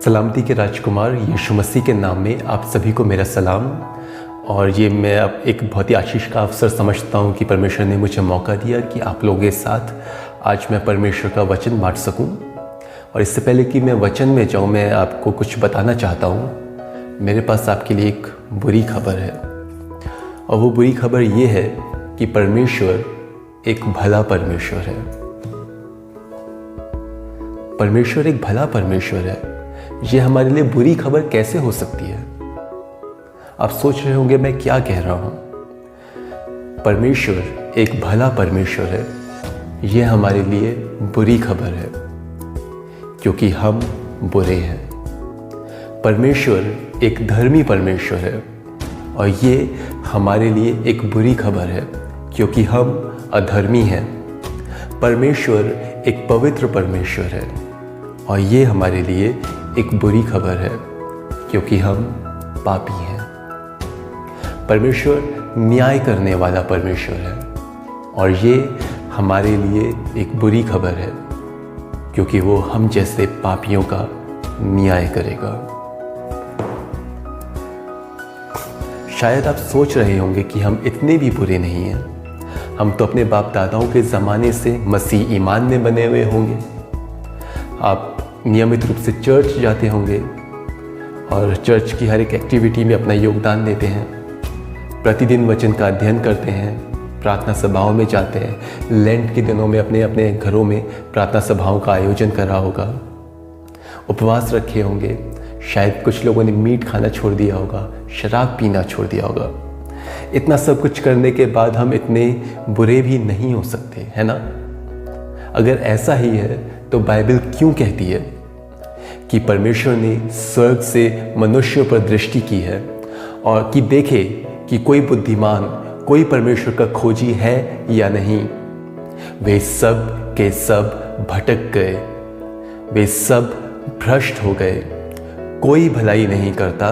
सलामती के राजकुमार यीशु मसीह के नाम में आप सभी को मेरा सलाम। और ये मैं अब एक बहुत ही आशीष का अवसर समझता हूँ कि परमेश्वर ने मुझे मौका दिया कि आप लोगों के साथ आज मैं परमेश्वर का वचन बांट सकूँ। और इससे पहले कि मैं वचन में जाऊँ, मैं आपको कुछ बताना चाहता हूँ। मेरे पास आपके लिए एक बुरी खबर है, और वो बुरी खबर ये है कि परमेश्वर एक भला परमेश्वर है। परमेश्वर एक भला परमेश्वर है। ये हमारे लिए बुरी खबर कैसे हो सकती है? आप सोच रहे होंगे मैं क्या कह रहा हूं। परमेश्वर एक भला परमेश्वर है, ये हमारे लिए बुरी खबर है क्योंकि हम बुरे हैं। परमेश्वर एक धर्मी परमेश्वर है, और ये हमारे लिए एक बुरी खबर है क्योंकि हम अधर्मी हैं। परमेश्वर एक पवित्र परमेश्वर है, और ये हमारे लिए एक बुरी खबर है क्योंकि हम पापी हैं। परमेश्वर न्याय करने वाला परमेश्वर है, और ये हमारे लिए एक बुरी खबर है क्योंकि वो हम जैसे पापियों का न्याय करेगा। शायद आप सोच रहे होंगे कि हम इतने भी बुरे नहीं हैं। हम तो अपने बाप दादाओं के ज़माने से मसीह ईमान में बने हुए होंगे। आप नियमित रूप से चर्च जाते होंगे और चर्च की हर एक एक्टिविटी में अपना योगदान देते हैं। प्रतिदिन वचन का अध्ययन करते हैं, प्रार्थना सभाओं में जाते हैं। लेंट के दिनों में अपने अपने घरों में प्रार्थना सभाओं का आयोजन करा होगा। उपवास रखे होंगे। शायद कुछ लोगों ने मीट खाना छोड़ दिया होगा, शराब पीना छोड़ दिया होगा। इतना सब कुछ करने के बाद हम इतने बुरे भी नहीं हो सकते, है ना? अगर ऐसा ही है तो बाइबल क्यों कहती है कि परमेश्वर ने स्वर्ग से मनुष्यों पर दृष्टि की है और कि देखे कि कोई बुद्धिमान, कोई परमेश्वर का खोजी है या नहीं। वे सब के सब भटक गए, वे सब भ्रष्ट हो गए, कोई भलाई नहीं करता,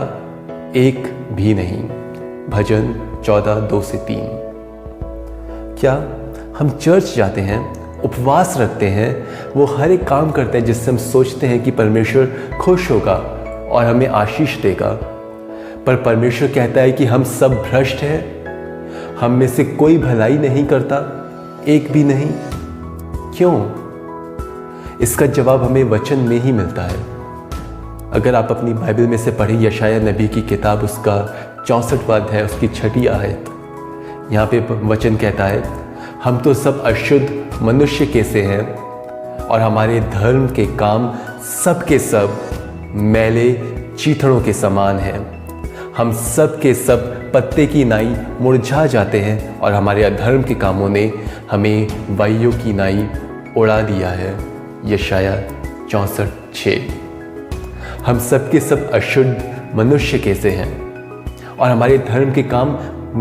एक भी नहीं। भजन 14:2-3। क्या हम चर्च जाते हैं, उपवास रखते हैं, वो हर एक काम करते हैं जिससे हम सोचते हैं कि परमेश्वर खुश होगा और हमें आशीष देगा, पर परमेश्वर कहता है कि हम सब भ्रष्ट हैं, हम में से कोई भलाई नहीं करता, एक भी नहीं। क्यों? इसका जवाब हमें वचन में ही मिलता है। अगर आप अपनी बाइबल में से पढ़ें यशाया नबी की किताब, उसका 64वां अध्याय, उसकी 6ठी आयत, यहाँ पे वचन कहता है, हम तो सब अशुद्ध मनुष्य के से हैं और हमारे धर्म के काम सब के सब मैले चीथड़ों के समान हैं। हम सब के सब पत्ते की नाई मुरझा जाते हैं और हमारे अधर्म के कामों ने हमें वायुओं की नाई उड़ा दिया है। यशाया 64:6। हम सब के सब अशुद्ध मनुष्य के से हैं और हमारे धर्म के काम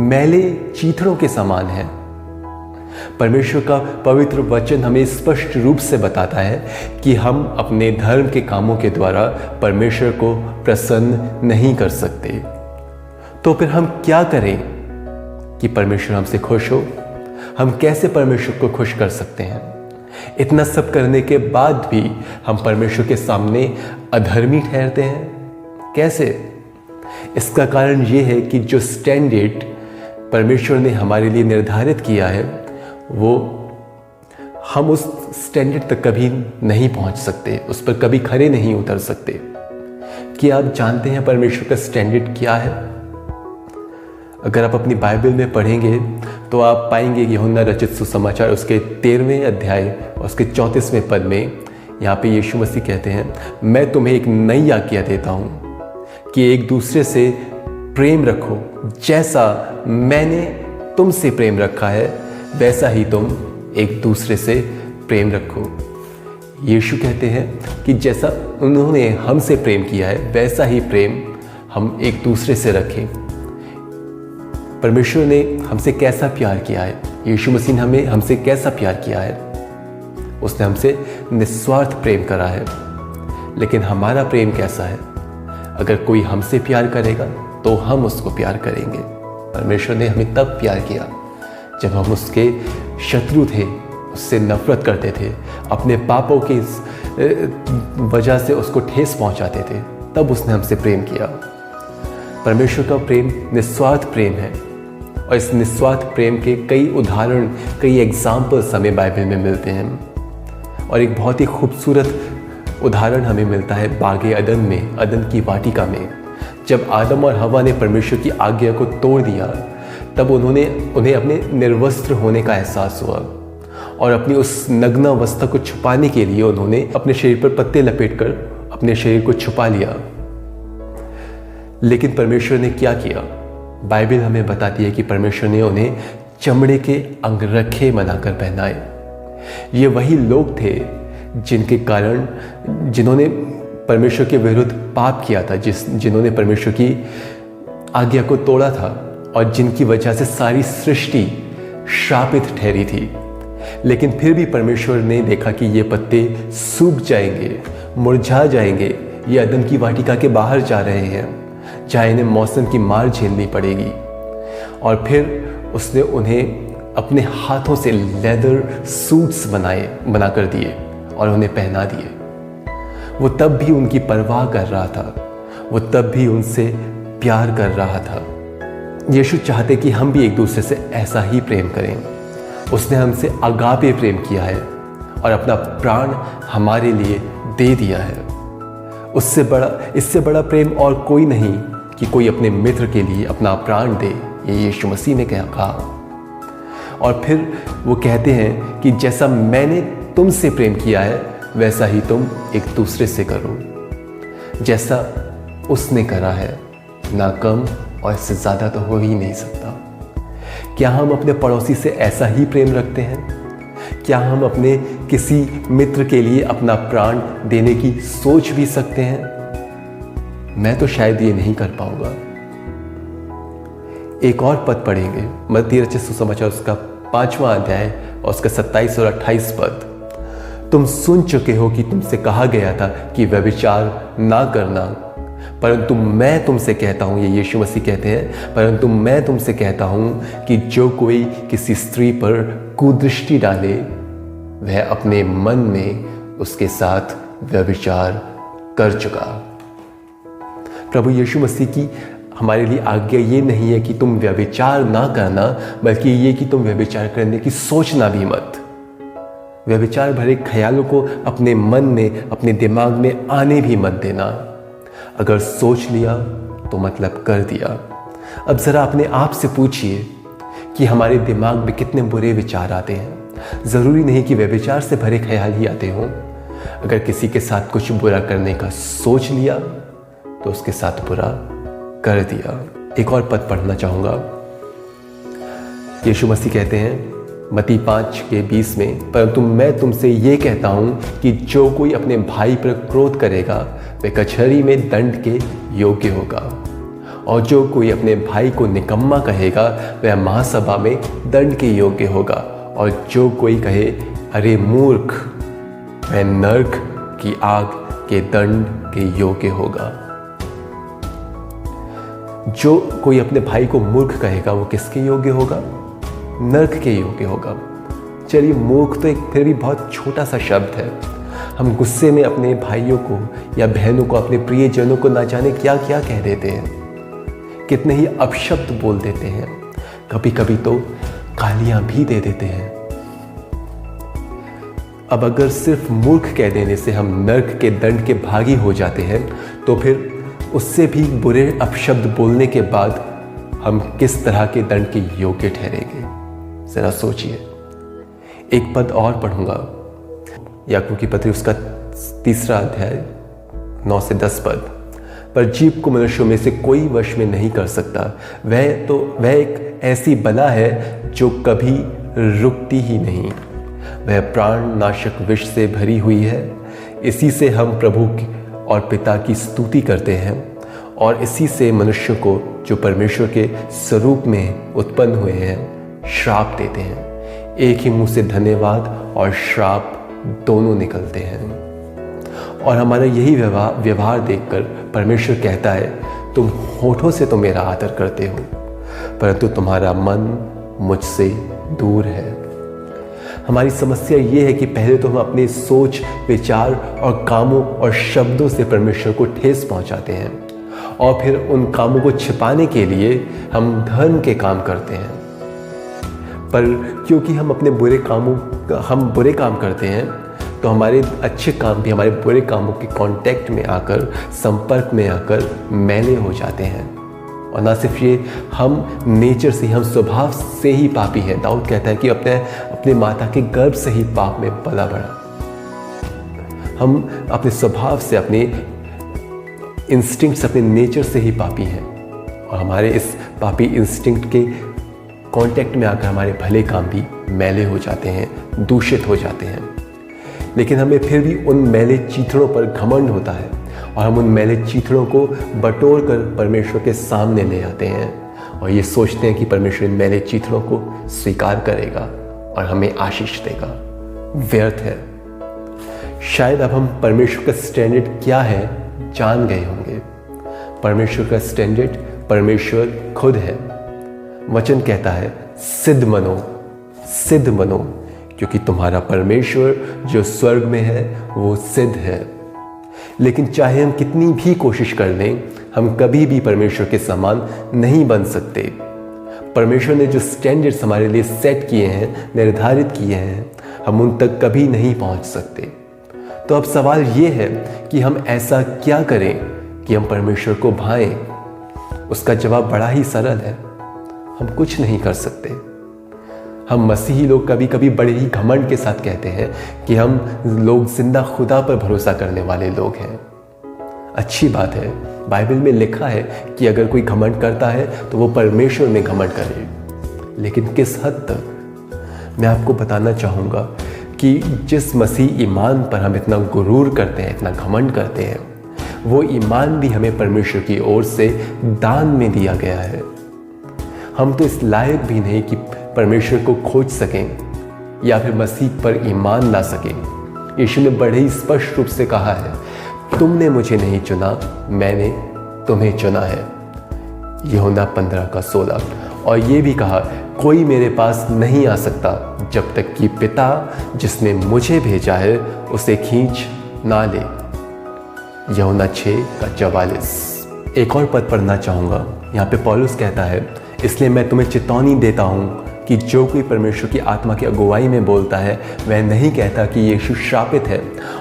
मैले चीथड़ों के समान हैं। परमेश्वर का पवित्र वचन हमें स्पष्ट रूप से बताता है कि हम अपने धर्म के कामों के द्वारा परमेश्वर को प्रसन्न नहीं कर सकते। तो फिर हम क्या करें कि परमेश्वर हमसे खुश हो? हम कैसे परमेश्वर को खुश कर सकते हैं? इतना सब करने के बाद भी हम परमेश्वर के सामने अधर्मी ठहरते हैं। कैसे? इसका कारण ये है कि जो स्टैंडर्ड परमेश्वर ने हमारे लिए निर्धारित किया है, वो हम उस स्टैंडर्ड तक कभी नहीं पहुंच सकते, उस पर कभी खरे नहीं उतर सकते। क्या आप जानते हैं परमेश्वर का स्टैंडर्ड क्या है? अगर आप अपनी बाइबल में पढ़ेंगे तो आप पाएंगे कि यूहन्ना रचित सुसमाचार उसके 13वें अध्याय और उसके 34वें पद में यहाँ पे यीशु मसीह कहते हैं, मैं तुम्हें एक नई आज्ञा देता हूँ कि एक दूसरे से प्रेम रखो। जैसा मैंने तुमसे प्रेम रखा है, वैसा ही तुम एक दूसरे से प्रेम रखो। यीशु कहते हैं कि जैसा उन्होंने हमसे प्रेम किया है, वैसा ही प्रेम हम एक दूसरे से रखें। परमेश्वर ने हमसे कैसा प्यार किया है? यीशु मसीह ने हमसे कैसा प्यार किया है? उसने हमसे निस्वार्थ प्रेम करा है। लेकिन हमारा प्रेम कैसा है? अगर कोई हमसे प्यार करेगा तो हम उसको प्यार करेंगे। परमेश्वर ने हमें तब प्यार किया जब हम उसके शत्रु थे, उससे नफरत करते थे, अपने पापों के वजह से उसको ठेस पहुंचाते थे, तब उसने हमसे प्रेम किया। परमेश्वर का प्रेम निस्वार्थ प्रेम है और इस निस्वार्थ प्रेम के कई उदाहरण, कई एग्जाम्पल्स हमें बाइबल में मिलते हैं। और एक बहुत ही खूबसूरत उदाहरण हमें मिलता है बागे अदन में, अदन की वाटिका में। जब आदम और हवा ने परमेश्वर की आज्ञा को तोड़ दिया, तब उन्हें अपने निर्वस्त्र होने का एहसास हुआ और अपनी उस नग्न अवस्था को छुपाने के लिए उन्होंने अपने शरीर पर पत्ते लपेटकर अपने शरीर को छुपा लिया। लेकिन परमेश्वर ने क्या किया? बाइबल हमें बताती है कि परमेश्वर ने उन्हें चमड़े के अंगरखे बनाकर पहनाए। ये वही लोग थे जिन्होंने परमेश्वर के विरुद्ध पाप किया था, जिन्होंने परमेश्वर की आज्ञा को तोड़ा था और जिनकी वजह से सारी सृष्टि श्रापित ठहरी थी। लेकिन फिर भी परमेश्वर ने देखा कि ये पत्ते सूख जाएंगे, मुरझा जाएंगे, ये अदन की वाटिका के बाहर जा रहे हैं जहाँ इन्हें मौसम की मार झेलनी पड़ेगी। और फिर उसने उन्हें अपने हाथों से लेदर सूट्स बनाकर दिए और उन्हें पहना दिए। वो तब भी उनकी परवाह कर रहा था, वो तब भी उनसे प्यार कर रहा था। यीशु चाहते कि हम भी एक दूसरे से ऐसा ही प्रेम करें। उसने हमसे अगापे प्रेम किया है और अपना प्राण हमारे लिए दे दिया है। इससे बड़ा प्रेम और कोई नहीं कि कोई अपने मित्र के लिए अपना प्राण दे, ये यीशु मसीह ने कहा। और फिर वो कहते हैं कि जैसा मैंने तुमसे प्रेम किया है वैसा ही तुम एक दूसरे से करो। जैसा उसने करा है, ना कम और इससे ज़्यादा तो हो ही नहीं सकता। क्या हम अपने पड़ोसी से ऐसा ही प्रेम रखते हैं? क्या हम अपने किसी मित्र के लिए अपना प्राण देने की सोच भी सकते हैं? मैं तो शायद ये नहीं कर पाऊंगा। एक और पद पढ़ेंगे, मत्ती रचित सुसमाचार उसका 5वां अध्याय और उसका 27 और 28 पद। तुम सुन चुके हो कि तुमसे कहा गया था कि व्यभिचार ना करना, परंतु मैं तुमसे कहता हूं, ये यीशु मसीह कहते हैं, परंतु मैं तुमसे कहता हूं कि जो कोई किसी स्त्री पर कुदृष्टि डाले वह अपने मन में उसके साथ व्यभिचार कर चुका। प्रभु यीशु मसीह की हमारे लिए आज्ञा ये नहीं है कि तुम व्यभिचार ना करना, बल्कि ये कि तुम व्यभिचार करने की सोचना भी मत। व्यभिचार भरे ख्यालों को अपने मन में, अपने दिमाग में आने भी मत देना। अगर सोच लिया तो मतलब कर दिया। अब जरा अपने आप से पूछिए कि हमारे दिमाग में कितने बुरे विचार आते हैं। जरूरी नहीं कि व्यभिचार से भरे ख्याल ही आते हों। अगर किसी के साथ कुछ बुरा करने का सोच लिया तो उसके साथ बुरा कर दिया। एक और पद पढ़ना चाहूंगा। यीशु मसीह कहते हैं मत्ती 5:20 में, परंतु मैं तुमसे ये कहता हूं कि जो कोई अपने भाई पर क्रोध करेगा वह कचहरी में दंड के योग्य होगा, और जो कोई अपने भाई को निकम्मा कहेगा वह महासभा में दंड के योग्य होगा, और जो कोई कहे अरे मूर्ख वह नरक की आग के दंड के योग्य होगा। जो कोई अपने भाई को मूर्ख कहेगा वो किसके योग्य होगा? नरक के योग्य होगा। चलिए, मूर्ख तो एक फिर भी बहुत छोटा सा शब्द है। हम गुस्से में अपने भाइयों को या बहनों को, अपने प्रियजनों को ना जाने क्या क्या कह देते हैं, कितने ही अपशब्द बोल देते हैं, कभी कभी तो गालियां भी दे देते हैं। अब अगर सिर्फ मूर्ख कह देने से हम नरक के दंड के भागी हो जाते हैं, तो फिर उससे भी बुरे अपशब्द बोलने के बाद हम किस तरह के दंड के योग्य ठहरेंगे? जरा सोचिए। एक पद और पढ़ूंगा, याकूब की पत्री उसका 3 अध्याय 9 से 10 पद। पर जीव को मनुष्यों में से कोई वश में नहीं कर सकता। वह एक ऐसी बला है जो कभी रुकती ही नहीं। वह प्राण नाशक विष से भरी हुई है। इसी से हम प्रभु और पिता की स्तुति करते हैं, और इसी से मनुष्य को जो परमेश्वर के स्वरूप में उत्पन्न हुए हैं श्राप देते हैं। एक ही मुंह से धन्यवाद और श्राप दोनों निकलते हैं। और हमारा यही व्यवहार देखकर परमेश्वर कहता है, तुम होठों से तो मेरा आदर करते हो, परंतु तुम्हारा मन मुझसे दूर है। हमारी समस्या ये है कि पहले तो हम अपने सोच, विचार और कामों और शब्दों से परमेश्वर को ठेस पहुंचाते हैं, और फिर उन कामों को छिपाने के लिए हम धर्म के काम करते हैं। पर क्योंकि हम बुरे काम करते हैं, तो हमारे अच्छे काम भी हमारे बुरे कामों के कांटेक्ट में आकर, संपर्क में आकर मैले हो जाते हैं। और ना सिर्फ ये, हम नेचर से, हम स्वभाव से ही पापी हैं। दाऊद कहता है कि अपने माता के गर्भ से ही पाप में पला बढ़ा। हम अपने स्वभाव से, अपने इंस्टिंक्ट, अपने नेचर से ही पापी हैं, और हमारे इस पापी इंस्टिंक्ट के कांटेक्ट में आकर हमारे भले काम भी मैले हो जाते हैं, दूषित हो जाते हैं। लेकिन हमें फिर भी उन मैले चीथड़ों पर घमंड होता है, और हम उन मैले चीथड़ों को बटोर कर परमेश्वर के सामने ले आते हैं, और ये सोचते हैं कि परमेश्वर इन मैले चीथड़ों को स्वीकार करेगा और हमें आशीष देगा। व्यर्थ है। शायद अब हम परमेश्वर का स्टैंडर्ड क्या है जान गए होंगे। परमेश्वर का स्टैंडर्ड परमेश्वर खुद है। वचन कहता है, सिद्ध मनो, क्योंकि तुम्हारा परमेश्वर जो स्वर्ग में है वो सिद्ध है। लेकिन चाहे हम कितनी भी कोशिश कर लें, हम कभी भी परमेश्वर के समान नहीं बन सकते। परमेश्वर ने जो स्टैंडर्ड्स हमारे लिए सेट किए हैं, निर्धारित किए हैं, हम उन तक कभी नहीं पहुंच सकते। तो अब सवाल ये है कि हम ऐसा क्या करें कि हम परमेश्वर को भाएं। उसका जवाब बड़ा ही सरल है, हम कुछ नहीं कर सकते। हम मसीही लोग कभी कभी बड़े ही घमंड के साथ कहते हैं कि हम लोग जिंदा खुदा पर भरोसा करने वाले लोग हैं। अच्छी बात है, बाइबल में लिखा है कि अगर कोई घमंड करता है तो वो परमेश्वर में घमंड करे। लेकिन किस हद तक? मैं आपको बताना चाहूँगा कि जिस मसीह ईमान पर हम इतना गुरूर करते हैं, इतना घमंड करते हैं, वो ईमान भी हमें परमेश्वर की ओर से दान में दिया गया है। हम तो इस लायक भी नहीं कि परमेश्वर को खोज सकें या फिर मसीह पर ईमान ला सकें। यीशु ने बड़े ही स्पष्ट रूप से कहा है, तुमने मुझे नहीं चुना, मैंने तुम्हें चुना है। यूहन्ना 15:16। और ये भी कहा, कोई मेरे पास नहीं आ सकता जब तक कि पिता जिसने मुझे भेजा है उसे खींच ना ले। यूहन्ना 6:44। एक और पद पढ़ना चाहूँगा। यहाँ पे पौलुस कहता है, इसलिए मैं तुम्हें चेतावनी देता हूँ कि जो कोई परमेश्वर की आत्मा की अगुवाई में बोलता है, वह नहीं कहता कि यीशु श्रापित है,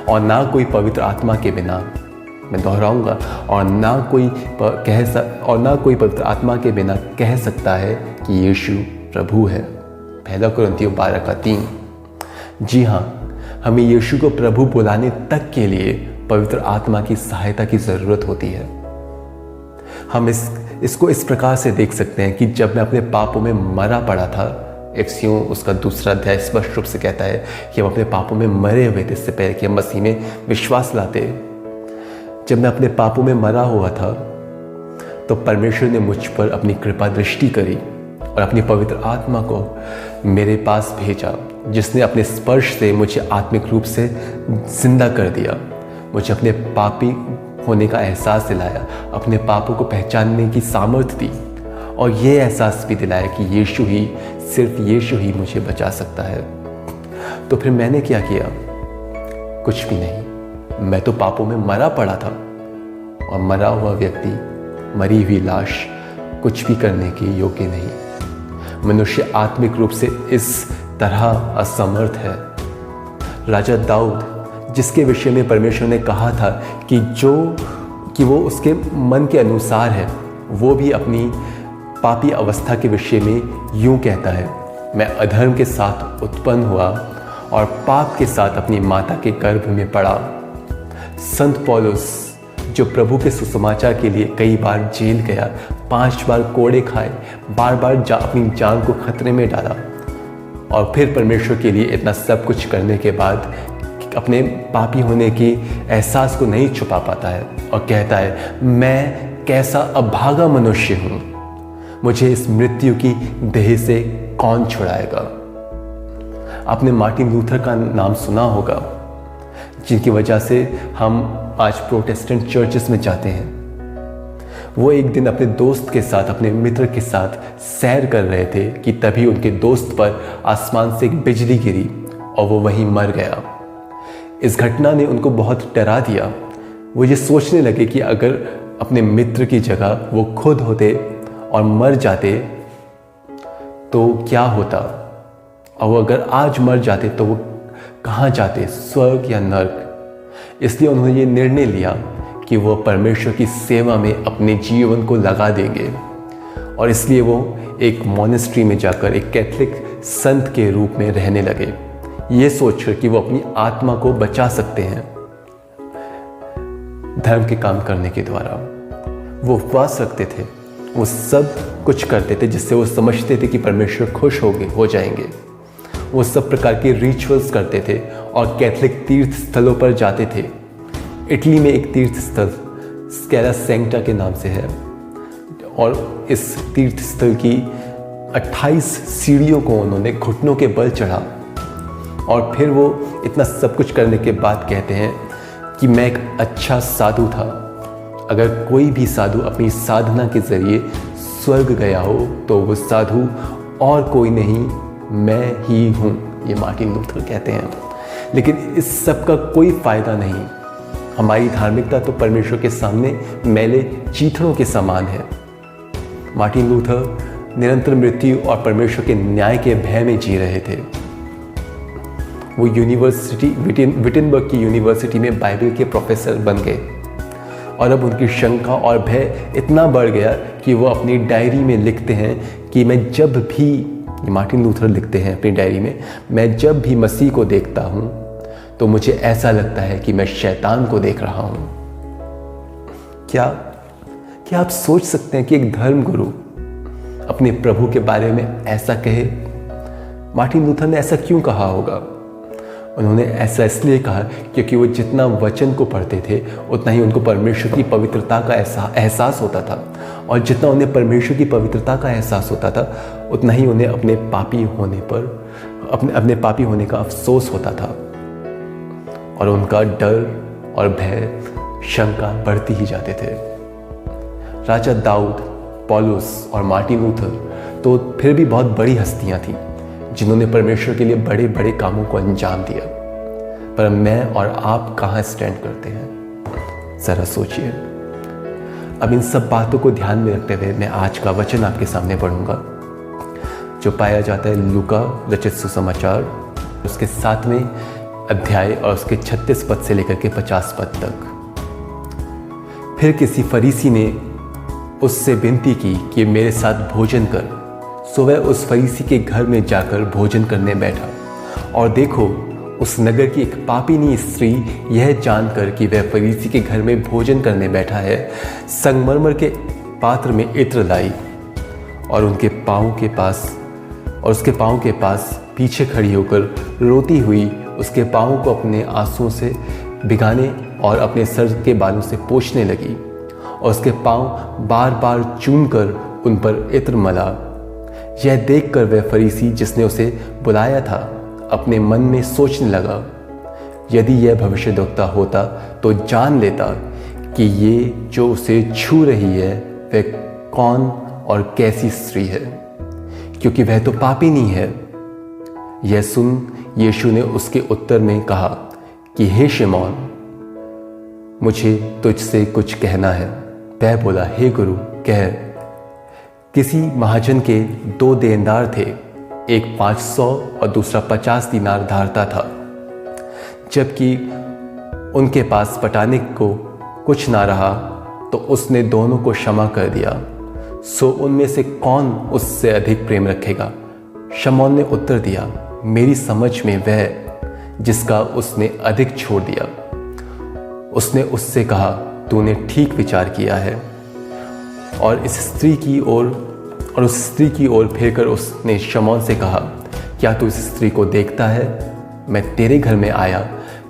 और ना कोई पवित्र आत्मा के बिना, मैं दोहराऊंगा, और ना कोई पवित्र आत्मा के बिना कह सकता है कि यीशु प्रभु है। 1 कुरिन्थियों 12:3। जी हाँ, हमें यीशु को प्रभु बुलाने तक के लिए पवित्र आत्मा की सहायता की ज़रूरत होती है। हम इसको इस प्रकार से देख सकते हैं कि जब मैं अपने पापों में मरा पड़ा था, इफिसियों उसका 2 अध्याय स्पष्ट रूप से कहता है कि हम अपने पापों में मरे हुए थे इससे पहले कि हम मसीह में विश्वास लाते। जब मैं अपने पापों में मरा हुआ था, तो परमेश्वर ने मुझ पर अपनी कृपा दृष्टि करी और अपनी पवित्र आत्मा को मेरे पास भेजा, जिसने अपने स्पर्श से मुझे आत्मिक रूप से जिंदा कर दिया, मुझे अपने पापी होने का एहसास दिलाया, अपने पापों को पहचानने की सामर्थ्य दी, और ये एहसास भी दिलाया कि यीशु ही, सिर्फ यीशु ही मुझे बचा सकता है। तो फिर मैंने क्या किया? कुछ भी नहीं। मैं तो पापों में मरा पड़ा था, और मरा हुआ व्यक्ति, मरी हुई लाश कुछ भी करने के योग्य नहीं। मनुष्य आत्मिक रूप से इस तरह असमर्थ है। राजा दाऊद, जिसके विषय में परमेश्वर ने कहा था कि वो उसके मन के अनुसार है, वो भी अपनी पापी अवस्था के विषय में यूं कहता है, मैं अधर्म के साथ उत्पन्न हुआ और पाप के साथ अपनी माता के गर्भ में पड़ा। संत पौलुस, जो प्रभु के सुसमाचार के लिए कई बार जेल गया, 5 बार कोड़े खाए, बार बार अपनी जान को खतरे में डाला, और फिर परमेश्वर के लिए इतना सब कुछ करने के बाद अपने पापी होने के एहसास को नहीं छुपा पाता है और कहता है, मैं कैसा अभागा मनुष्य हूँ, मुझे इस मृत्यु की देह से कौन छुड़ाएगा। आपने मार्टिन लूथर का नाम सुना होगा, जिनकी वजह से हम आज प्रोटेस्टेंट चर्चेस में जाते हैं। वो एक दिन अपने दोस्त के साथ, अपने मित्र के साथ सैर कर रहे थे कि तभी उनके दोस्त पर आसमान से एक बिजली गिरी और वो वहीं मर गया। इस घटना ने उनको बहुत डरा दिया। वो ये सोचने लगे कि अगर अपने मित्र की जगह वो खुद होते और मर जाते तो क्या होता, और वो अगर आज मर जाते तो वो कहाँ जाते, स्वर्ग या नर्क। इसलिए उन्होंने ये निर्णय लिया कि वो परमेश्वर की सेवा में अपने जीवन को लगा देंगे, और इसलिए वो एक मॉनेस्ट्री में जाकर एक कैथलिक संत के रूप में रहने लगे, ये सोचकर कि वो अपनी आत्मा को बचा सकते हैं धर्म के काम करने के द्वारा। वो उपवास रखते थे, वो सब कुछ करते थे जिससे वो समझते थे कि परमेश्वर खुश हो जाएंगे। वो सब प्रकार के रिचुअल्स करते थे और कैथलिक तीर्थ स्थलों पर जाते थे। इटली में एक तीर्थ स्थल स्कैला सेंटा के नाम से है, और इस तीर्थ स्थल की 28 सीढ़ियों को उन्होंने घुटनों के बल चढ़ा, और फिर वो इतना सब कुछ करने के बाद कहते हैं कि मैं एक अच्छा साधु था। अगर कोई भी साधु अपनी साधना के जरिए स्वर्ग गया हो तो वो साधु और कोई नहीं, मैं ही हूँ, ये मार्टिन लूथर कहते हैं। लेकिन इस सब का कोई फ़ायदा नहीं। हमारी धार्मिकता तो परमेश्वर के सामने मैले चीथड़ों के समान है। मार्टिन लूथर निरंतर मृत्यु और परमेश्वर के न्याय के भय में जी रहे थे। वो विटिनबर्ग की यूनिवर्सिटी में बाइबल के प्रोफेसर बन गए, और अब उनकी शंका और भय इतना बढ़ गया कि वो अपनी डायरी में लिखते हैं कि मैं जब भी, मार्टिन लूथर लिखते हैं अपनी डायरी में, मैं जब भी मसीह को देखता हूँ तो मुझे ऐसा लगता है कि मैं शैतान को देख रहा हूँ। क्या आप सोच सकते हैं कि एक धर्मगुरु अपने प्रभु के बारे में ऐसा कहे? मार्टिन लूथर ने ऐसा क्यों कहा होगा? उन्होंने ऐसा इसलिए कहा क्योंकि वो जितना वचन को पढ़ते थे उतना ही उनको परमेश्वर की पवित्रता का एहसास होता था, और जितना उन्हें परमेश्वर की पवित्रता का एहसास होता था उतना ही उन्हें अपने पापी होने पर अपने पापी होने का अफसोस होता था, और उनका डर और भय, शंका बढ़ती ही जाते थे। राजा दाऊद, पौलुस और मार्टिन लूथर तो फिर भी बहुत बड़ी हस्तियां थीं जिन्होंने परमेश्वर के लिए बड़े बड़े कामों को अंजाम दिया, पर मैं और आप कहाँ स्टैंड करते हैं, जरा सोचिए। अब इन सब बातों को ध्यान में रखते हुए मैं आज का वचन आपके सामने पढ़ूंगा, जो पाया जाता है लूका रचित सुसमाचार उसके 7वें अध्याय और उसके 36 पद से लेकर के 50 पद तक। फिर किसी फरीसी ने उससे विनती की कि मेरे साथ भोजन कर। सो वह उस फरीसी के घर में जाकर भोजन करने बैठा, और देखो उस नगर की एक पापिनी स्त्री यह जानकर कि वह फरीसी के घर में भोजन करने बैठा है, संगमरमर के पात्र में इत्र लाई और उसके पाँव के पास पीछे खड़ी होकर रोती हुई उसके पाँव को अपने आंसुओं से भिगाने और अपने सर के बालों से पोंछने लगी, और उसके पाँव बार बार चूमकर उन पर इत्र मला। यह देखकर वह फरीसी जिसने उसे बुलाया था अपने मन में सोचने लगा, यदि यह भविष्यद्वक्ता होता तो जान लेता कि ये जो उसे छू रही है वह कौन और कैसी स्त्री है, क्योंकि वह तो पापिनी है। यह सुन यीशु ने उसके उत्तर में कहा कि हे शिमोन, मुझे तुझसे कुछ कहना है। वह बोला, हे गुरु, कह। किसी महाजन के 2 देनदार थे, एक 500 और दूसरा 50 दीनार धारता था। जबकि उनके पास पटाने को कुछ ना रहा तो उसने दोनों को क्षमा कर दिया। सो उनमें से कौन उससे अधिक प्रेम रखेगा? शमौन ने उत्तर दिया, मेरी समझ में वह जिसका उसने अधिक छोड़ दिया। उसने उससे कहा, तूने ठीक विचार किया है। और उस स्त्री की ओर फिरकर उसने शमौन से कहा, क्या तू इस स्त्री को देखता है? मैं तेरे घर में आया,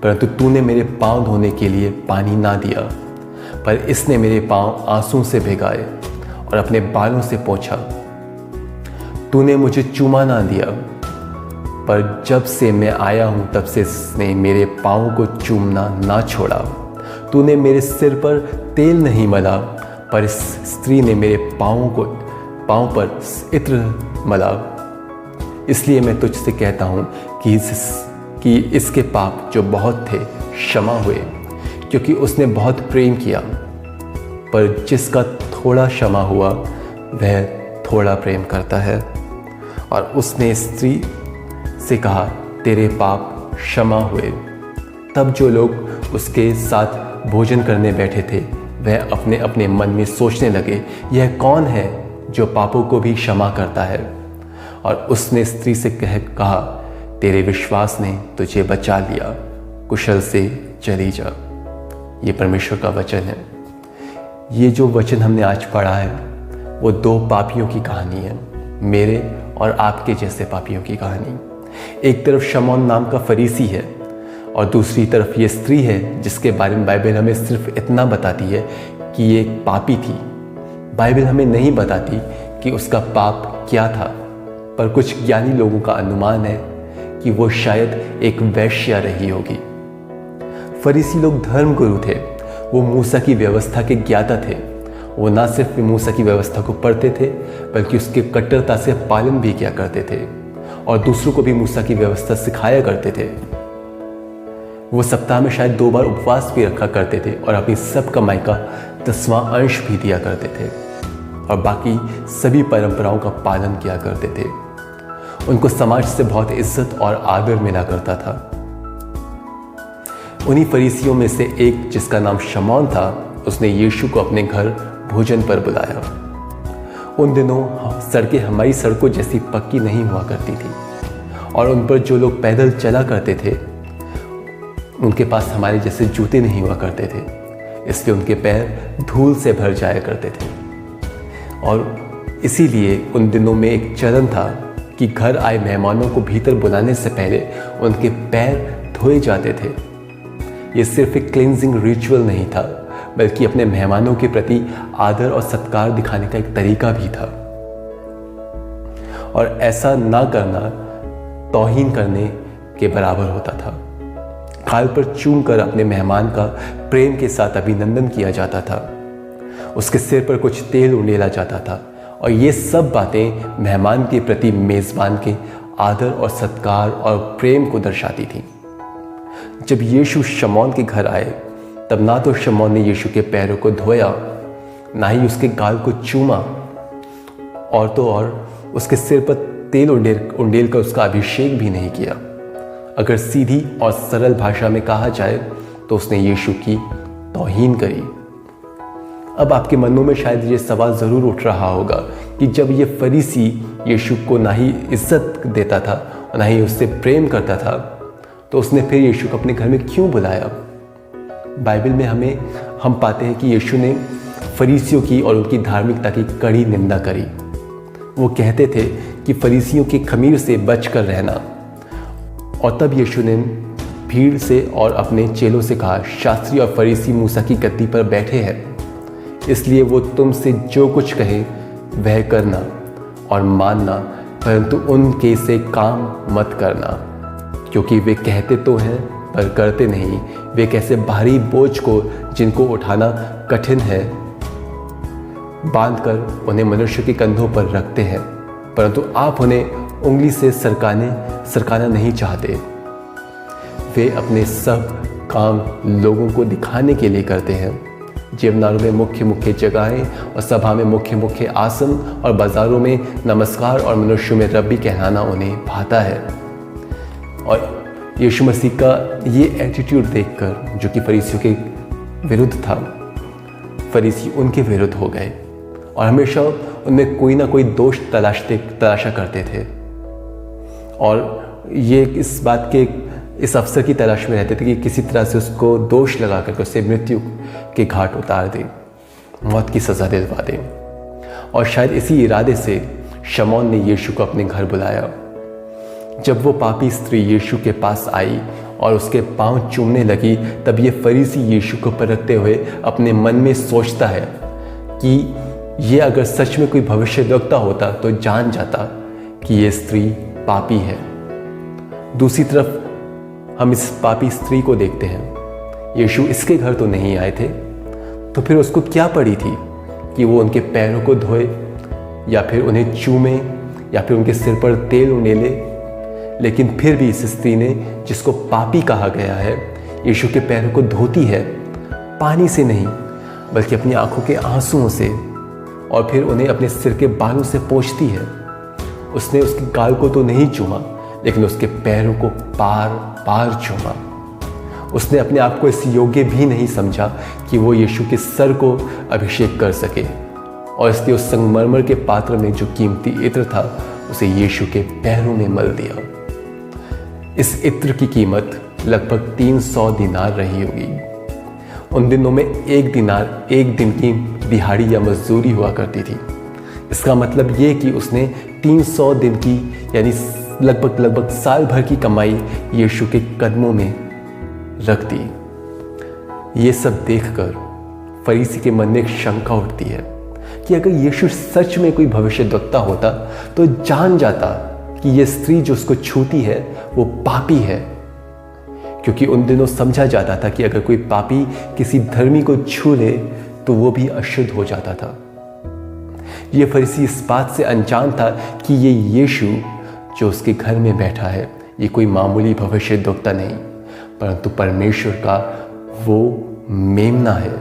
परंतु तूने मेरे पांव धोने के लिए पानी ना दिया, पर इसने मेरे पांव आंसू से भिगाए और अपने बालों से पोंछा। तूने मुझे चूमा ना दिया, पर जब से मैं आया हूँ तब से इसने मेरे पाँव को चूमना ना छोड़ा। तूने मेरे सिर पर तेल नहीं मला, पर इस स्त्री ने मेरे पाँव पर इत्र मला। इसलिए मैं तुझसे कहता हूँ कि कि इसके पाप जो बहुत थे क्षमा हुए, क्योंकि उसने बहुत प्रेम किया। पर जिसका थोड़ा क्षमा हुआ वह थोड़ा प्रेम करता है। और उसने स्त्री से कहा, तेरे पाप क्षमा हुए। तब जो लोग उसके साथ भोजन करने बैठे थे वह अपने अपने मन में सोचने लगे, यह कौन है जो पापों को भी क्षमा करता है। और उसने स्त्री से कहा, तेरे विश्वास ने तुझे बचा लिया, कुशल से चली जा। ये परमेश्वर का वचन है। ये जो वचन हमने आज पढ़ा है वो दो पापियों की कहानी है, मेरे और आपके जैसे पापियों की कहानी। एक तरफ शमौन नाम का फरीसी है और दूसरी तरफ ये स्त्री है जिसके बारे में बाइबल हमें सिर्फ इतना बताती है कि ये एक पापी थी। बाइबल हमें नहीं बताती कि उसका पाप क्या था, पर कुछ ज्ञानी लोगों का अनुमान है कि वो शायद एक वेश्या रही होगी। फरीसी लोग धर्मगुरु थे, वो मूसा की व्यवस्था के ज्ञाता थे। वो ना सिर्फ मूसा की व्यवस्था को पढ़ते थे बल्कि उसके कट्टरता से पालन भी किया करते थे और दूसरों को भी मूसा की व्यवस्था सिखाया करते थे। वो सप्ताह में शायद 2 बार उपवास भी रखा करते थे और अपनी सब कमाई का 10वां अंश भी दिया करते थे और बाकी सभी परंपराओं का पालन किया करते थे। उनको समाज से बहुत इज्जत और आदर मिला करता था। उन्हीं फरीसियों में से एक जिसका नाम शमौन था, उसने यीशु को अपने घर भोजन पर बुलाया। उन दिनों सड़कें हमारी सड़कों जैसी पक्की नहीं हुआ करती थी और उन पर जो लोग पैदल चला करते थे उनके पास हमारे जैसे जूते नहीं हुआ करते थे, इसलिए उनके पैर धूल से भर जाया करते थे। और इसीलिए उन दिनों में एक चलन था कि घर आए मेहमानों को भीतर बुलाने से पहले उनके पैर धोए जाते थे। ये सिर्फ एक क्लींजिंग रिचुअल नहीं था बल्कि अपने मेहमानों के प्रति आदर और सत्कार दिखाने का एक तरीका भी था। और ऐसा ना करना तौहीन करने के बराबर होता था। गाल पर चूम कर अपने मेहमान का प्रेम के साथ अभिनंदन किया जाता था। उसके सिर पर कुछ तेल उंडेला जाता था और ये सब बातें मेहमान के प्रति मेज़बान के आदर और सत्कार और प्रेम को दर्शाती थी। जब यीशु शमौन के घर आए तब ना तो शमौन ने यीशु के पैरों को धोया, ना ही उसके गाल को चूमा और तो और उसके सिर पर तेल उंडेल कर उसका अभिषेक भी नहीं किया। अगर सीधी और सरल भाषा में कहा जाए तो उसने यीशु की तौहीन करी। अब आपके मनों में शायद ये सवाल ज़रूर उठ रहा होगा कि जब ये फरीसी यीशु को ना ही इज्जत देता था और ना ही उससे प्रेम करता था तो उसने फिर यीशु को अपने घर में क्यों बुलाया। बाइबल में हम पाते हैं कि यीशु ने फरीसियों की और उनकी धार्मिकता की कड़ी निंदा करी। वो कहते थे कि फरीसियों के खमीर से बचकर रहना। और तब यीशु ने भीड़ से और अपने चेलों से कहा, शास्त्री और फरीसी मूसा की गद्दी पर बैठे हैं, इसलिए वो तुमसे जो कुछ कहे वह करना और मानना, परंतु उनके से काम मत करना, क्योंकि वे कहते तो हैं पर करते नहीं। वे कैसे भारी बोझ को जिनको उठाना कठिन है बांधकर उन्हें मनुष्य के कंधों पर रखते हैं, परंतु आप उन्हें उंगली से सरकाना नहीं चाहते। वे अपने सब काम लोगों को दिखाने के लिए करते हैं। जीवनारों में मुख्य मुख्य जगहें और सभा में मुख्य मुख्य आसन और बाजारों में नमस्कार और मनुष्यों में रब्बी कहलाना उन्हें भाता है। और यीशु मसीह का ये एटीट्यूड देखकर, जो कि फरीसियों के विरुद्ध था, फरीसी उनके विरुद्ध हो गए और हमेशा उनमें कोई ना कोई दोष तलाशा करते थे और ये इस अवसर की तलाश में रहते थे कि किसी तरह से उसको दोष लगा करके उसे मृत्यु के घाट उतार दें, मौत की सज़ा दिलवा दें। और शायद इसी इरादे से शमौन ने यीशु को अपने घर बुलाया। जब वो पापी स्त्री यीशु के पास आई और उसके पांव चूमने लगी, तब ये फरीसी यीशु को परखते हुए अपने मन में सोचता है कि ये अगर सच में कोई भविष्यद्वक्ता होता तो जान जाता कि ये स्त्री पापी है। दूसरी तरफ हम इस पापी स्त्री को देखते हैं। यीशु इसके घर तो नहीं आए थे, तो फिर उसको क्या पड़ी थी कि वो उनके पैरों को धोए या फिर उन्हें चूमे या फिर उनके सिर पर तेल उंडेले लेकिन फिर भी इस स्त्री ने, जिसको पापी कहा गया है, यीशु के पैरों को धोती है, पानी से नहीं बल्कि अपनी आंखों के आंसुओं से, और फिर उन्हें अपने सिर के बालों से पोंछती है। उसने उसके गाल को तो नहीं चूमा, लेकिन उसके पैरों को बार बार चूमा। उसने अपने आप को इस योग्य भी नहीं समझा कि वो यीशु के सर को अभिषेक कर सके, और इसलिए उस संगमरमर के पात्र में जो कीमती इत्र था उसे यीशु के पैरों में मल दिया। इस इत्र की कीमत लगभग 300 दिनार रही होगी। उन दिनों में 1 दिनार 1 दिन की दिहाड़ी या मजदूरी हुआ करती थी। इसका मतलब ये कि उसने 300 दिन की यानी लगभग साल भर की कमाई यीशु के कदमों में रख दी। ये सब देखकर फरीसी के मन में एक शंका उठती है कि अगर यीशु सच में कोई भविष्यद्वक्ता होता तो जान जाता कि ये स्त्री जो उसको छूती है वो पापी है, क्योंकि उन दिनों समझा जाता था कि अगर कोई पापी किसी धर्मी को छू ले तो वो भी अशुद्ध हो जाता था। ये फरीसी इस बात से अनजान था कि ये यीशु जो उसके घर में बैठा है ये कोई मामूली भविष्यद्वक्ता नहीं, परंतु परमेश्वर का वो मेमना है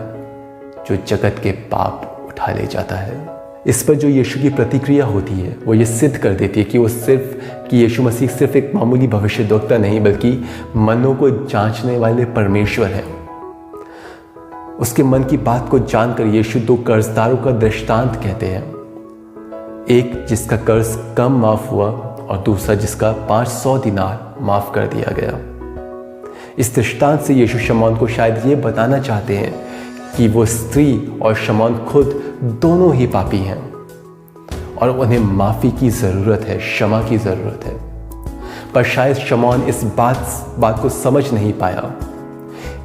जो जगत के पाप उठा ले जाता है। इस पर जो यीशु की प्रतिक्रिया होती है वो ये सिद्ध कर देती है कि यीशु मसीह सिर्फ एक मामूली भविष्यद्वक्ता नहीं बल्कि मनों को जांचने वाले परमेश्वर है। उसके मन की बात को जानकर यीशु 2 कर्जदारों का दृष्टांत कहते हैं, एक जिसका कर्ज कम माफ हुआ और दूसरा जिसका 500 दिनार माफ कर दिया गया। इस दृष्टांत से यीशु शमौन को शायद ये बताना चाहते हैं कि वो स्त्री और शमौन खुद दोनों ही पापी हैं और उन्हें माफ़ी की ज़रूरत है, क्षमा की ज़रूरत है। पर शायद शमौन इस बात को समझ नहीं पाया।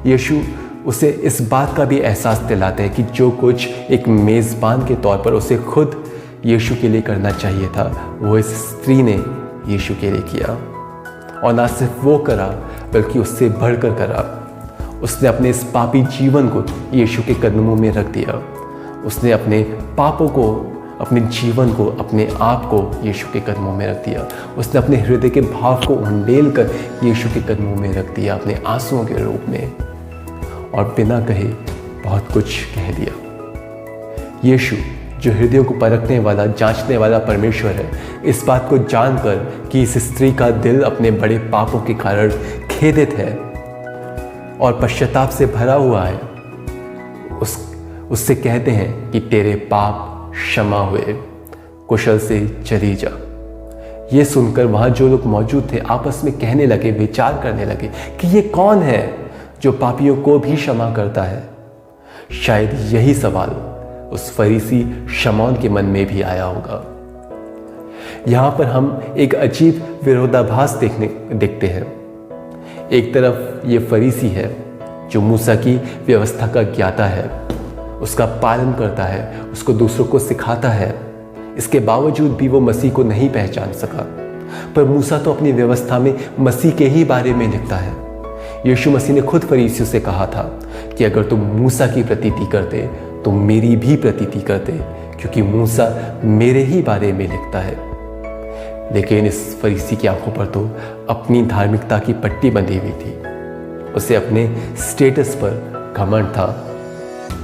यीशु उसे इस बात का भी एहसास दिलाते हैं कि जो कुछ एक मेज़बान के तौर पर उसे खुद यीशु के लिए करना चाहिए था वो इस स्त्री ने यीशु के लिए किया, और ना सिर्फ वो करा बल्कि उससे बढ़कर करा। उसने अपने इस पापी जीवन को यीशु के कदमों में रख दिया। उसने अपने पापों को, अपने जीवन को, अपने आप को यीशु के कदमों में रख दिया। उसने अपने हृदय के भाव को उंडेल कर यीशु के कदमों में रख दिया, अपने आंसुओं के रूप में, और बिना कहे बहुत कुछ कह दिया। यीशु जो हृदयों को परखने वाला, जांचने वाला परमेश्वर है, इस बात को जानकर कि इस स्त्री का दिल अपने बड़े पापों के कारण खेदित है और पश्चाताप से भरा हुआ है, उससे कहते हैं कि तेरे पाप क्षमा हुए, कुशल से चली जा। ये सुनकर वहाँ जो लोग मौजूद थे आपस में कहने लगे, विचार करने लगे कि ये कौन है जो पापियों को भी क्षमा करता है। शायद यही सवाल उस फरीसी शमौन के मन में भी आया होगा। यहाँ पर हम एक अजीब विरोधाभास देखते हैं। एक तरफ ये फरीसी है जो मूसा की व्यवस्था का ज्ञाता है, उसका पालन करता है, उसको दूसरों को सिखाता है। इसके बावजूद भी वो मसीह को नहीं पहचान सका। पर मूसा तो अपनी व्यवस्था में मसीह के ही बारे में लिखता है। यीशु मसीह ने खुद फरीसियों से कहा था कि अगर तुम मूसा की प्रतीति करते तो मेरी भी प्रतीति करते, क्योंकि मूसा मेरे ही बारे में लिखता है। लेकिन इस फरीसी की आंखों पर तो अपनी धार्मिकता की पट्टी बंधी हुई थी। उसे अपने स्टेटस पर घमंड था,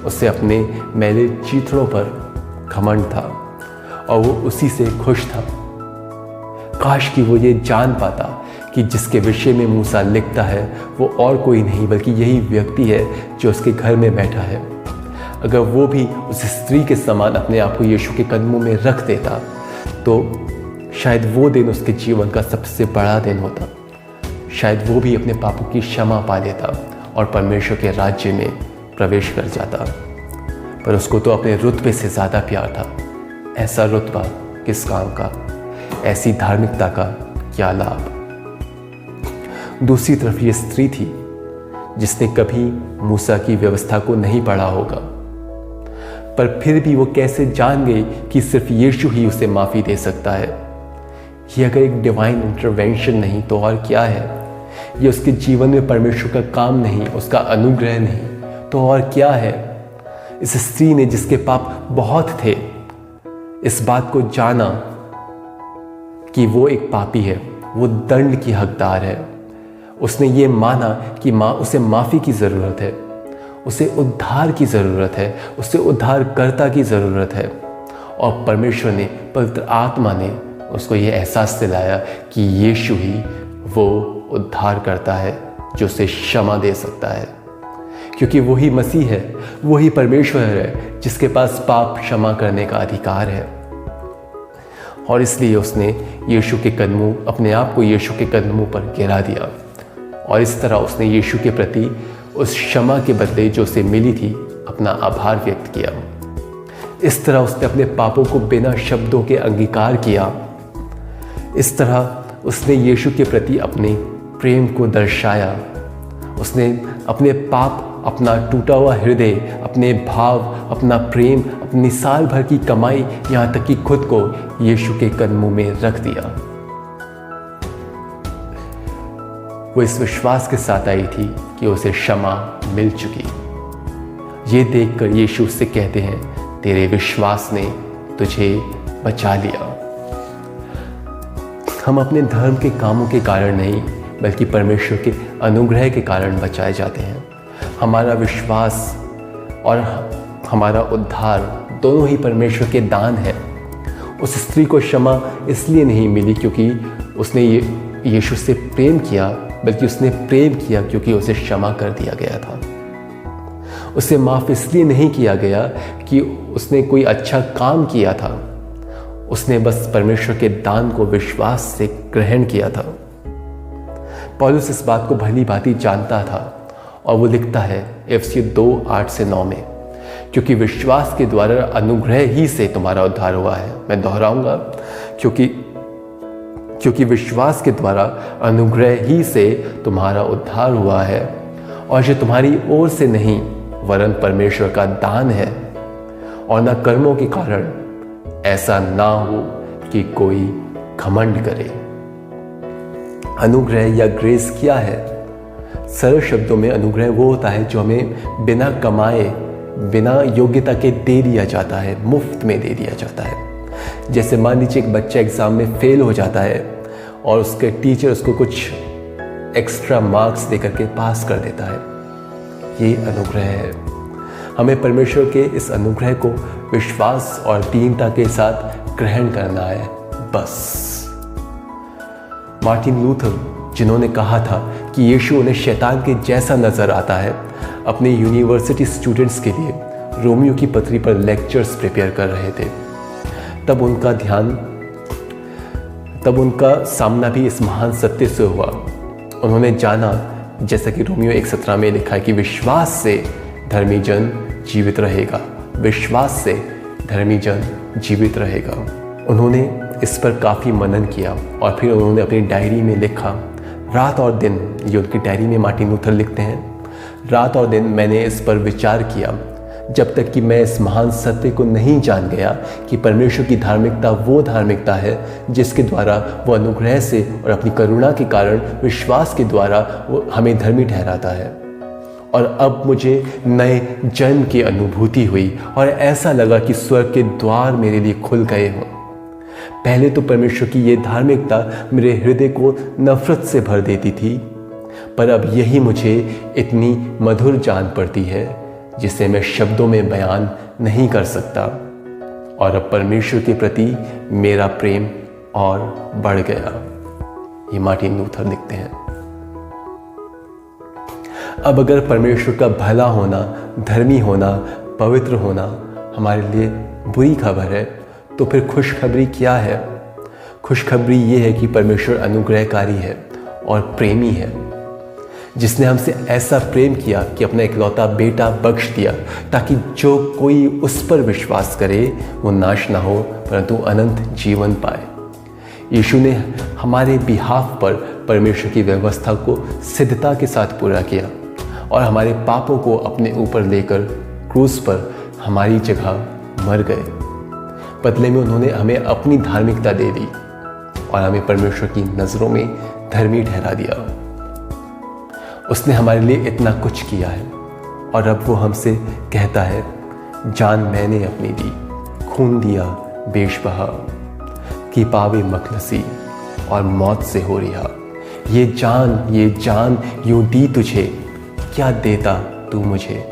उसे अपने मैले चीथड़ों पर घमंड था और वो उसी से खुश था। काश कि वो ये जान पाता कि जिसके विषय में मूसा लिखता है वो और कोई नहीं बल्कि यही व्यक्ति है जो उसके घर में बैठा है। अगर वो भी उस स्त्री के समान अपने आप को यीशु के कदमों में रख देता तो शायद वो दिन उसके जीवन का सबसे बड़ा दिन होता। शायद वो भी अपने पापों की क्षमा पा लेता और परमेश्वर के राज्य में प्रवेश कर जाता। पर उसको तो अपने रुतबे से ज़्यादा प्यार था। ऐसा रुतबा किस काम का, ऐसी धार्मिकता का क्या लाभ। दूसरी तरफ ये स्त्री थी जिसने कभी मूसा की व्यवस्था को नहीं पढ़ा होगा, पर फिर भी वो कैसे जान गई कि सिर्फ यीशु ही उसे माफ़ी दे सकता है। ये अगर एक डिवाइन इंटरवेंशन नहीं तो और क्या है। ये उसके जीवन में परमेश्वर का काम नहीं, उसका अनुग्रह नहीं तो और क्या है। इस स्त्री ने जिसके पाप बहुत थे इस बात को जाना कि वो एक पापी है वो दंड की हकदार है। उसने ये माना कि उसे माफ़ी की ज़रूरत है, उसे उद्धार की ज़रूरत है, उसे उद्धारकर्ता की ज़रूरत है। और परमेश्वर ने, पवित्र आत्मा ने उसको ये एहसास दिलाया कि यीशु ही वो उद्धार करता है जो उसे क्षमा दे सकता है, क्योंकि वही मसीह है, वही परमेश्वर है जिसके पास पाप क्षमा करने का अधिकार है। और इसलिए उसने यीशु के कदमों, अपने आप को यीशु के कदमों पर गिरा दिया और इस तरह उसने यीशु के प्रति उस क्षमा के बदले जो उसे मिली थी अपना आभार व्यक्त किया। इस तरह उसने अपने पापों को बिना शब्दों के अंगीकार किया। इस तरह उसने यीशु के प्रति अपने प्रेम को दर्शाया। उसने अपने पाप, अपना टूटा हुआ हृदय, अपने भाव, अपना प्रेम, अपनी साल भर की कमाई, यहाँ तक कि खुद को यीशु के कदमों में रख दिया। वो इस विश्वास के साथ आई थी कि उसे क्षमा मिल चुकी। ये देखकर यीशु उससे कहते हैं, तेरे विश्वास ने तुझे बचा लिया। हम अपने धर्म के कामों के कारण नहीं, बल्कि परमेश्वर के अनुग्रह के कारण बचाए जाते हैं। हमारा विश्वास और हमारा उद्धार दोनों ही परमेश्वर के दान है। उस स्त्री को क्षमा इसलिए नहीं मिली क्योंकि उसने यीशु से प्रेम किया, बल्कि उसने प्रेम किया क्योंकि उसे क्षमा कर दिया गया था। उसे माफ़ इसलिए नहीं किया गया कि उसने कोई अच्छा काम किया था, उसने बस परमेश्वर के दान को विश्वास से ग्रहण किया था। पौलुस इस बात को भली भांति जानता था और वो लिखता है एफिसियों 2:8-9 में, क्योंकि विश्वास के द्वारा अनुग्रह ही से तुम्हारा उद्धार हुआ है। मैं दोहराऊंगा, क्योंकि विश्वास के द्वारा अनुग्रह ही से तुम्हारा उद्धार हुआ है, और जो तुम्हारी ओर से नहीं वरन परमेश्वर का दान है, और न कर्मों के कारण, ऐसा ना हो कि कोई घमंड करे। अनुग्रह या ग्रेस क्या है? सरल शब्दों में अनुग्रह वो होता है जो हमें बिना कमाए, बिना योग्यता के दे दिया जाता है, मुफ्त में दे दिया जाता है। जैसे मान लीजिए एक बच्चा एग्ज़ाम में फेल हो जाता है और उसके टीचर उसको कुछ एक्स्ट्रा मार्क्स देकर के पास कर देता है। ये अनुग्रह है। हमें परमेश्वर के इस अनुग्रह को विश्वास और दीनता के साथ ग्रहण करना है, बस। मार्टिन लूथर, जिन्होंने कहा था कि यीशु उन्हें शैतान के जैसा नज़र आता है, अपने यूनिवर्सिटी स्टूडेंट्स के लिए रोमियो की पत्री पर लेक्चर्स प्रिपेयर कर रहे थे, तब उनका सामना भी इस महान सत्य से हुआ। उन्होंने जाना, जैसा कि रोमियो 1:17 में लिखा है कि विश्वास से धर्मी जन जीवित रहेगा, विश्वास से धर्मी जन जीवित रहेगा। उन्होंने इस पर काफ़ी मनन किया और फिर उन्होंने अपनी डायरी में लिखा, रात और दिन, ये उनकी डायरी में मार्टिन लूथर लिखते हैं, रात और दिन मैंने इस पर विचार किया जब तक कि मैं इस महान सत्य को नहीं जान गया कि परमेश्वर की धार्मिकता वो धार्मिकता है जिसके द्वारा वो अनुग्रह से और अपनी करुणा के कारण विश्वास के द्वारा वो हमें धर्मी ठहराता है। और अब मुझे नए जन्म की अनुभूति हुई और ऐसा लगा कि स्वर्ग के द्वार मेरे लिए खुल गए हों। पहले तो परमेश्वर की ये धार्मिकता मेरे हृदय को नफरत से भर देती थी, पर अब यही मुझे इतनी मधुर जान पड़ती है जिसे मैं शब्दों में बयान नहीं कर सकता। और अब परमेश्वर के प्रति मेरा प्रेम और बढ़ गया। ये मार्टिन लूथर लिखते हैं। अब अगर परमेश्वर का भला होना, धर्मी होना, पवित्र होना हमारे लिए बुरी खबर है, तो फिर खुशखबरी क्या है? खुशखबरी ये है कि परमेश्वर अनुग्रहकारी है और प्रेमी है, जिसने हमसे ऐसा प्रेम किया कि अपना इकलौता बेटा बख्श दिया, ताकि जो कोई उस पर विश्वास करे वो नाश ना हो परंतु अनंत जीवन पाए। यीशु ने हमारे बिहाफ पर परमेश्वर की व्यवस्था को सिद्धता के साथ पूरा किया और हमारे पापों को अपने ऊपर लेकर क्रूस पर हमारी जगह मर गए। बदले में उन्होंने हमें अपनी धार्मिकता दे दी और हमें परमेश्वर की नज़रों में धर्मी ठहरा दिया। उसने हमारे लिए इतना कुछ किया है और अब वो हमसे कहता है, जान मैंने अपनी दी, खून दिया बेश बहा, कि पावे मखलसी और मौत से हो रिहा। ये जान यूं दी तुझे, क्या देता तू मुझे।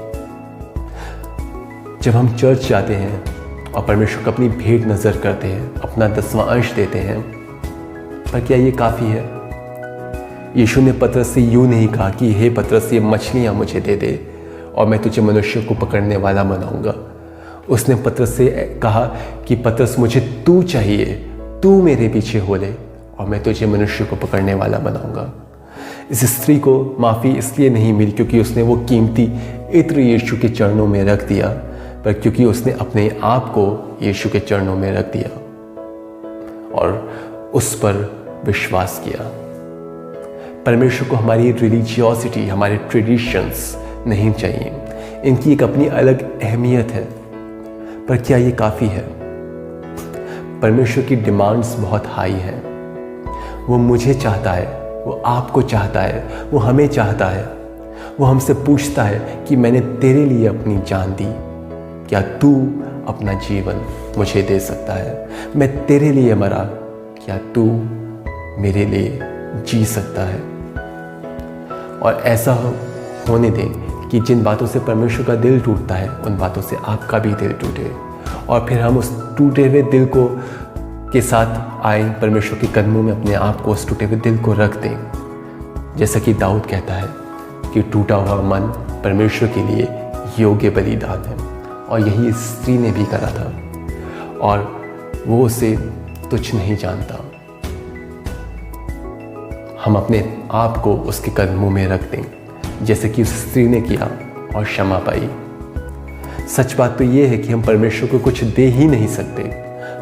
जब हम चर्च जाते हैं और परमेश्वर को अपनी भेंट नज़र करते हैं, अपना 10वां अंश देते हैं, पर क्या ये काफ़ी है? यीशु ने पतरस से यूं नहीं कहा कि हे पतरस, ये मछलियाँ मुझे दे दे और मैं तुझे मनुष्य को पकड़ने वाला बनाऊंगा। उसने पतरस से कहा कि पतरस, मुझे तू चाहिए, तू मेरे पीछे हो ले और मैं तुझे मनुष्य को पकड़ने वाला बनाऊंगा। इस स्त्री को माफ़ी इसलिए नहीं मिली क्योंकि उसने वो कीमती इत्र यीशु के चरणों में रख दिया, पर क्योंकि उसने अपने आप को यीशु के चरणों में रख दिया और उस पर विश्वास किया। परमेश्वर को हमारी रिलीजियोसिटी, हमारे ट्रेडिशंस नहीं चाहिए। इनकी एक अपनी अलग अहमियत है, पर क्या ये काफ़ी है? परमेश्वर की डिमांड्स बहुत हाई है। वो मुझे चाहता है, वो आपको चाहता है, वो हमें चाहता है। वो हमसे पूछता है कि मैंने तेरे लिए अपनी जान दी, क्या तू अपना जीवन मुझे दे सकता है? मैं तेरे लिए मरा, क्या तू मेरे लिए जी सकता है? और ऐसा होने दें कि जिन बातों से परमेश्वर का दिल टूटता है, उन बातों से आपका भी दिल टूटे और फिर हम उस टूटे हुए दिल को के साथ आए परमेश्वर के कदमों में, अपने आप को उस टूटे हुए दिल को रख दें। जैसा कि दाऊद कहता है कि टूटा हुआ मन परमेश्वर के लिए योग्य बलिदान है, और यही इस स्त्री ने भी करा था और वो उसे तुच्छ नहीं जानता। हम अपने आप को उसके कदमों में रख दें जैसे कि उस स्त्री ने किया और क्षमा पाई। सच बात तो ये है कि हम परमेश्वर को कुछ दे ही नहीं सकते।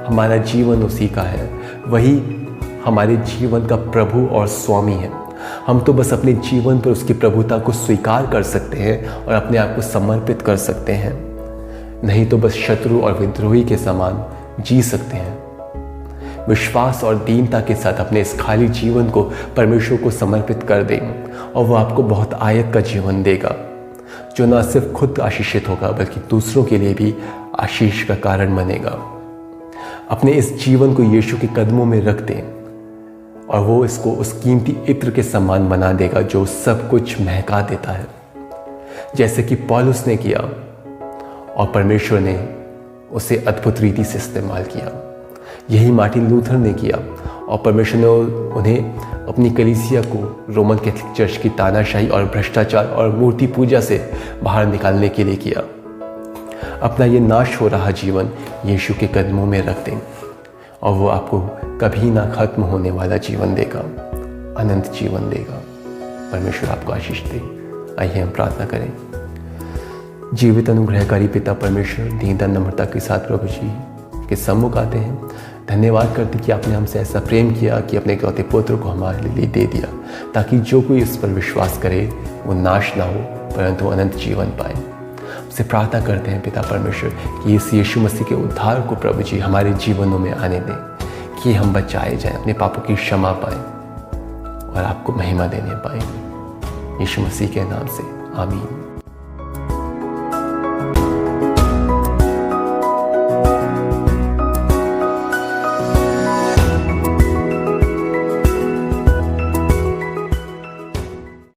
हमारा जीवन उसी का है, वही हमारे जीवन का प्रभु और स्वामी है। हम तो बस अपने जीवन पर उसकी प्रभुता को स्वीकार कर सकते हैं और अपने आप को समर्पित कर सकते हैं, नहीं तो बस शत्रु और विद्रोही के समान जी सकते हैं। विश्वास और दीनता के साथ अपने इस खाली जीवन को परमेश्वर को समर्पित कर दें और वह आपको बहुत आयत का जीवन देगा, जो न सिर्फ खुद आशीषित होगा बल्कि दूसरों के लिए भी आशीष का कारण बनेगा। अपने इस जीवन को यीशु के कदमों में रख दें और वो इसको उस कीमती इत्र के समान बना देगा जो सब कुछ महका देता है, जैसे कि पौलुस ने किया और परमेश्वर ने उसे अद्भुत रीति से इस्तेमाल किया। यही मार्टिन लूथर ने किया और परमेश्वर ने उन्हें अपनी कलीसिया को रोमन कैथोलिक चर्च की तानाशाही और भ्रष्टाचार और मूर्ति पूजा से बाहर निकालने के लिए किया। अपना ये नाश हो रहा जीवन यीशु के कदमों में रख दें और वो आपको कभी ना खत्म होने वाला जीवन देगा, अनंत जीवन देगा। परमेश्वर आपको आशीष दे। आइए हम प्रार्थना करें। जीवित अनुग्रहकारी पिता परमेश्वर, दीनता नम्रता के साथ प्रभु जी के सम्मुख आते हैं। धन्यवाद करते कि आपने हमसे ऐसा प्रेम किया कि अपने इकलौते पुत्र को हमारे लिए दे दिया, ताकि जो कोई इस पर विश्वास करे वो नाश ना हो परंतु अनंत जीवन पाए। आपसे प्रार्थना करते हैं पिता परमेश्वर कि इस यीशु मसीह के उद्धार को प्रभु जी हमारे जीवनों में आने दें, कि हम बचाए जाएं, अपने पापों की क्षमा पाएं और आपको महिमा देने पाएं। यीशु मसीह के नाम से आमीन।